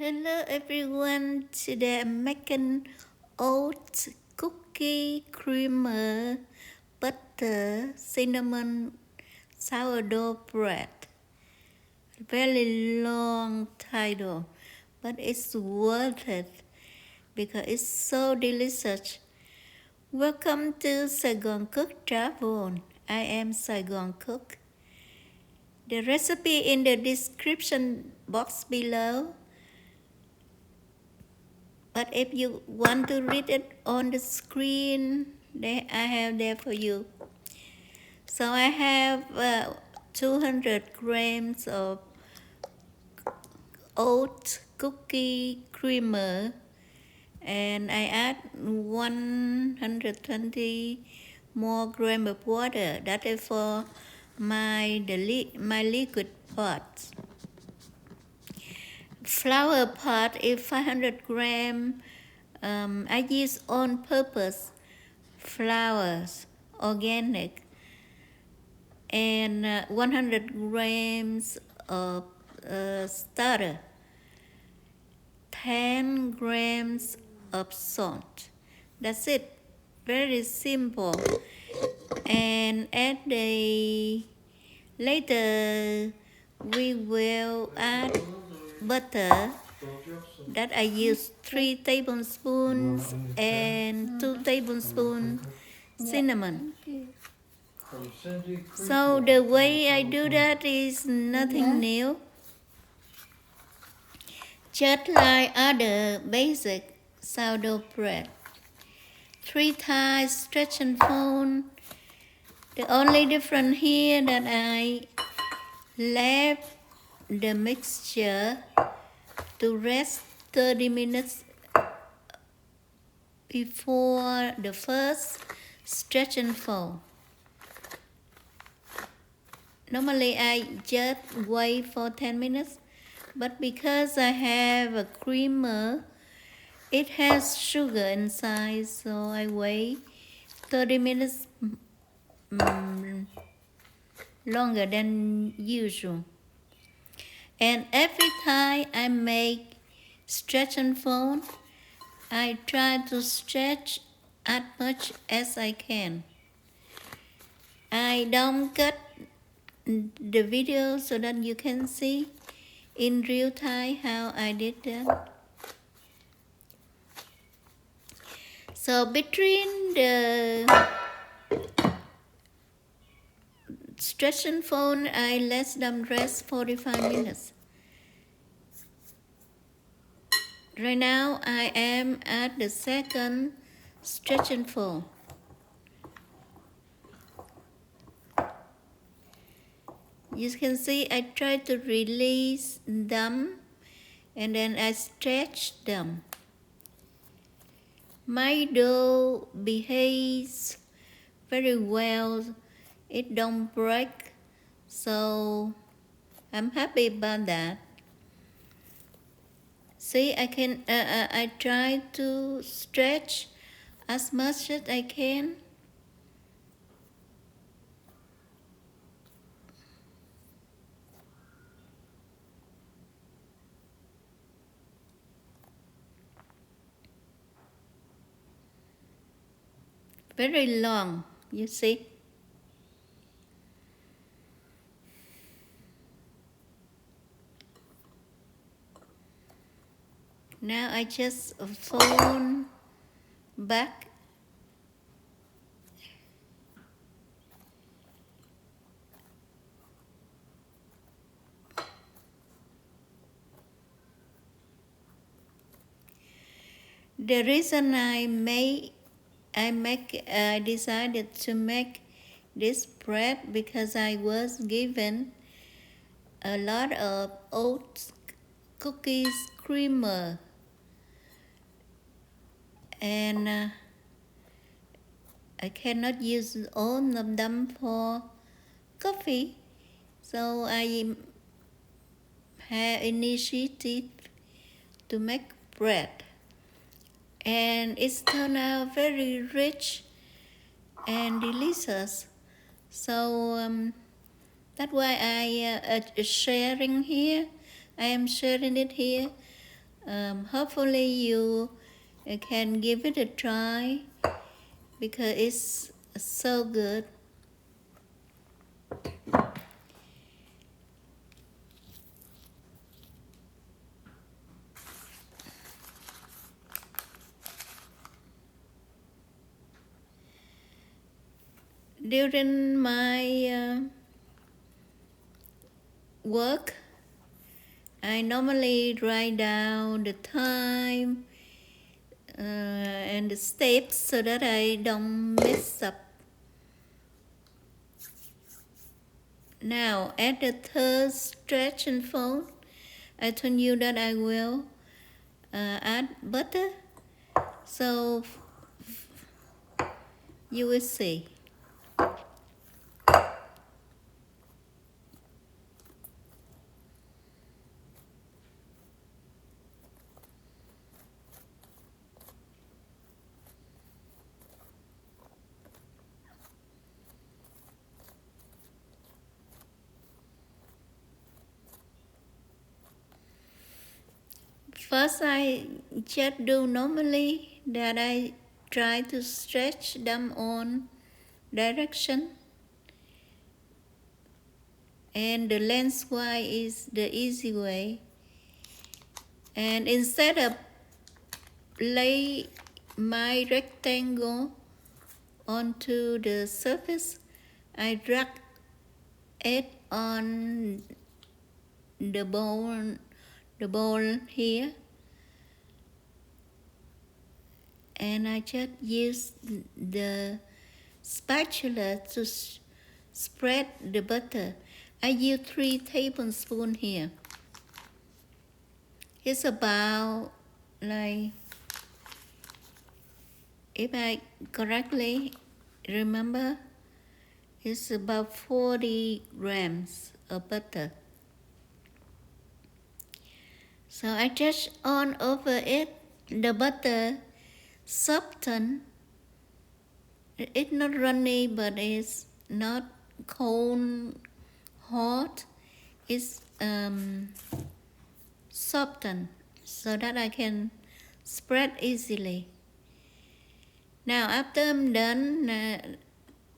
Hello everyone, today I'm making oat cookie creamer, butter, cinnamon, sourdough bread. Very long title, but it's worth it because it's so delicious. Welcome to SaigoncookTravel. I am Saigoncook. The recipe in the description box below. But if you want to read it on the screen, I have there for you. So I have 200 grams of oat cookie creamer, and I add 120 more grams of water. That is for my liquid pot. Flour pot is 500 grams. I use on purpose flours, organic, and 100 grams of starter, 10 grams of salt. That's it. Very simple. And later we will add butter that I use 3 tablespoons and 2 tablespoons cinnamon. So the way I do that is nothing new. Just like other basic sourdough bread. 3 times stretch and fold. The only difference here that I left the mixture to rest 30 minutes before the first stretch and fold. Normally I just wait for 10 minutes, but because I have a creamer, it has sugar inside, so I wait 30 minutes longer than usual. And every time I make stretch and fold, I try to stretch as much as I can. I don't cut the video so that you can see in real time how I did that. So between the stretch and fold, I let them rest 45 minutes. Right now I am at the second stretch and fold. You can see I try to release them and then I stretch them. My dough behaves very well. It don't break, so I'm happy about that. See, I try to stretch as much as I can. Very long, you see. Now I just fold back. The reason I decided to make this bread because I was given a lot of oat cookies creamer, and I cannot use all of them for coffee, so I have initiative to make bread, and it's turned out very rich and delicious. So that's why I am sharing it here Hopefully you can give it a try because it's so good. During my work, I normally write down the time and the steps so that I don't mess up. Now, at the third stretch and fold, I told you that I will add butter, so you will see. First, I just do normally that I try to stretch them on direction, and the lengthwise is the easy way. And instead of lay my rectangle onto the surface, I drag it on the bowl here, and I just use the spatula to spread the butter. I use 3 tablespoons here. It's about like, if I correctly remember, it's about 40 grams of butter. So I just on over it. The butter soften. It's not runny, but it's not cold, hot. It's soften so that I can spread easily. Now after I'm done,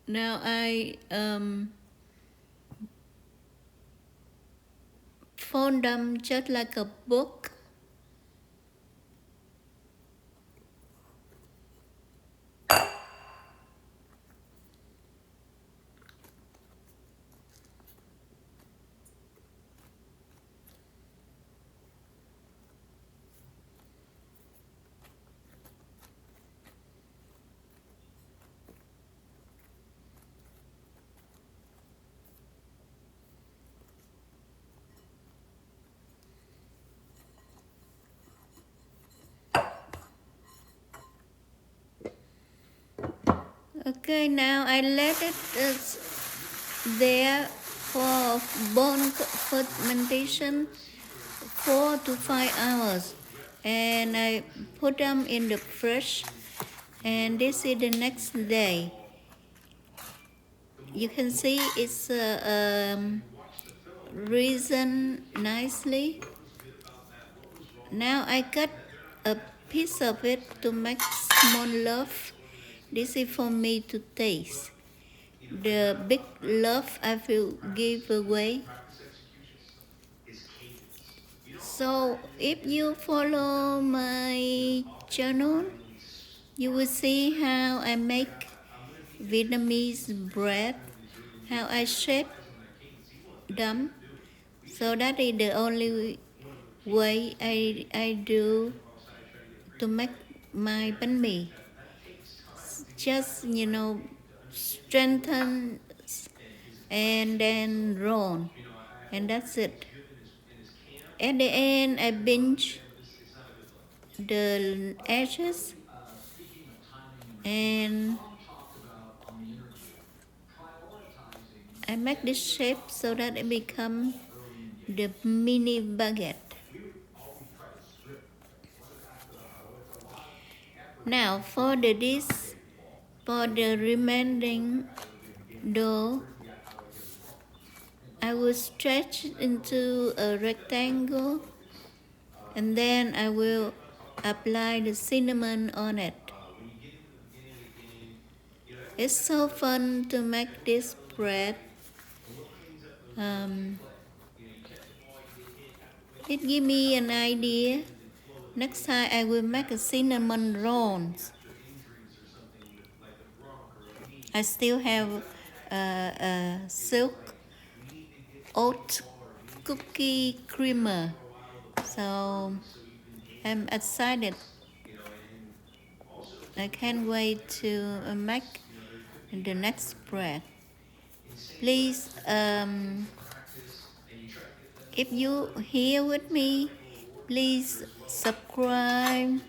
now I fold them just like a book. Okay, now I let it there for bone fermentation 4 to 5 hours, and I put them in the fridge, and this is the next day. You can see it's risen nicely. Now I cut a piece of it to make small loaf. This is for me to taste. The big loaf I will give away. So if you follow my channel, you will see how I make Vietnamese bread, how I shape them. So that is the only way I do to make my bánh mì. Just, strengthen and then roll, and that's it. At the end, I pinch the edges and I make this shape so that it become the mini baguette. Now for the remaining dough, I will stretch into a rectangle And then I will apply the cinnamon on it. It's so fun to make this bread. It give me an idea. Next time I will make a cinnamon rolls. I still have silk oat cookie creamer, so I'm excited. I can't wait to make the next bread. Please, if you here with me, please subscribe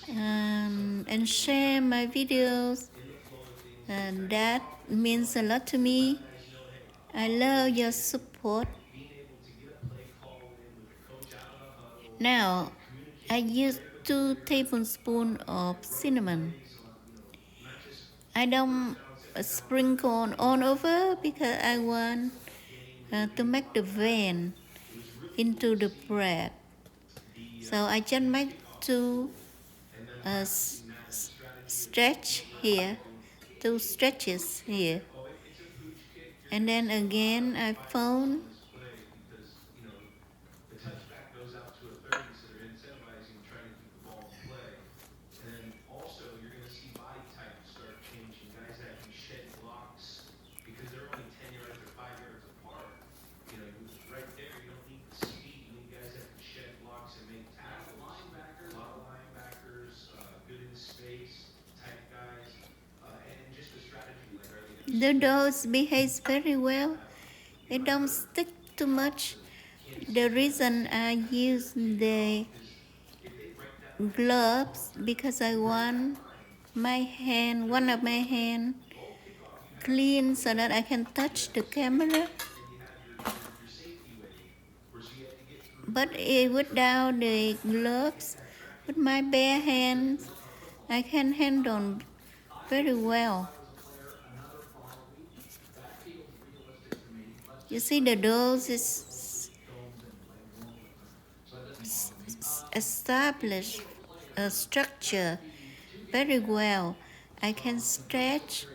and share my videos. And that means a lot to me. I love your support. Now, I use 2 tablespoons of cinnamon. I don't sprinkle all over because I want to make the vein into the bread. So I just make 2 stretch here, 2 stretches here. And then again I fold. The dough behaves very well. It don't stick too much. The reason I use the gloves because I want my hand, one of my hand, clean so that I can touch the camera. But without the gloves, with my bare hands, I can handle very well. You see, the dough is established a structure very well. I can stretch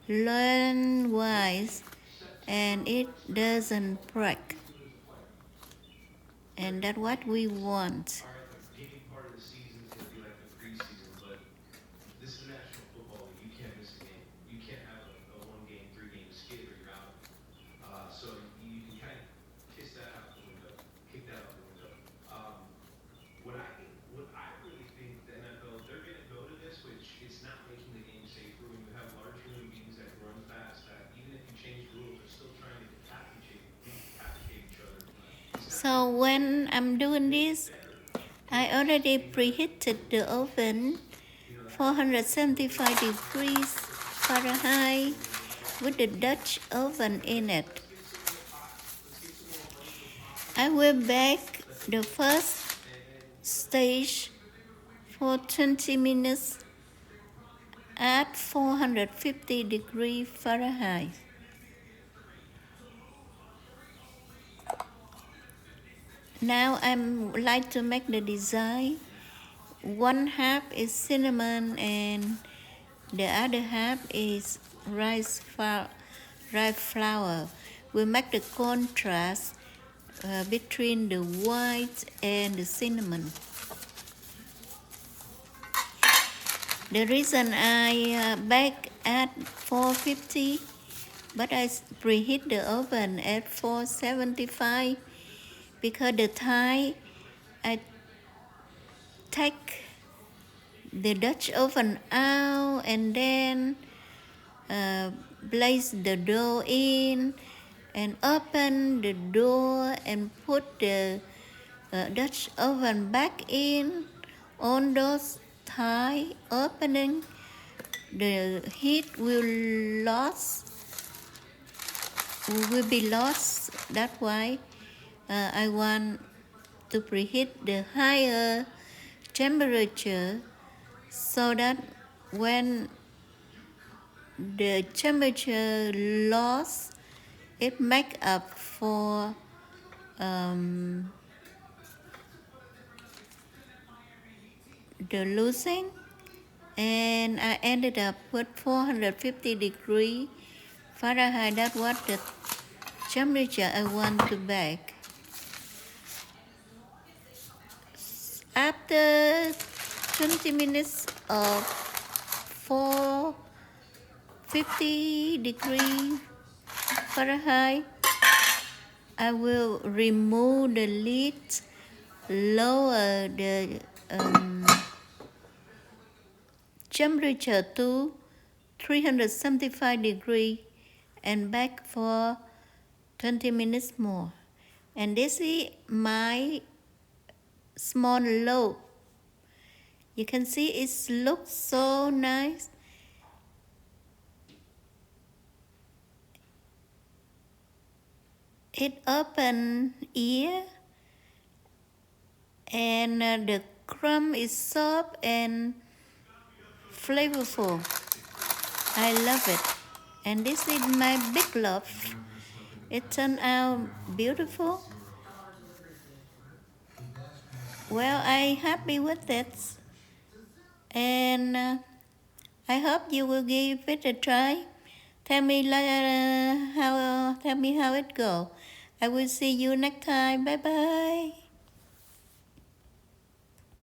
lengthwise and it doesn't break. And that's what we want. So when I'm doing this, I already preheated the oven 475 degrees Fahrenheit with the Dutch oven in it. I will bake the first stage for 20 minutes at 450 degrees Fahrenheit. Now I like to make the design. One half is cinnamon and the other half is rice flour. We make the contrast between the white and the cinnamon. The reason I bake at 450, but I preheat the oven at 475 because the time I take the Dutch oven out and then place the dough in and open the door and put the Dutch oven back in. On those time opening, the heat will be lost. That's why I want to preheat the higher temperature so that when the temperature loss, it make up for the losing, and I ended up with 450 degrees Fahrenheit. That was the temperature I want to bake. After 20 minutes of 450 degrees Fahrenheit, I will remove the lid, lower the temperature to 375 degrees and bake for 20 minutes more. And this is my small loaf. You can see it looks so nice. It open ear, and the crumb is soft and flavorful. I love it. And this is my big loaf. It turned out beautiful. Well, I'm happy with it. And I hope you will give it a try. Tell me how it go. I will see you next time. Bye bye.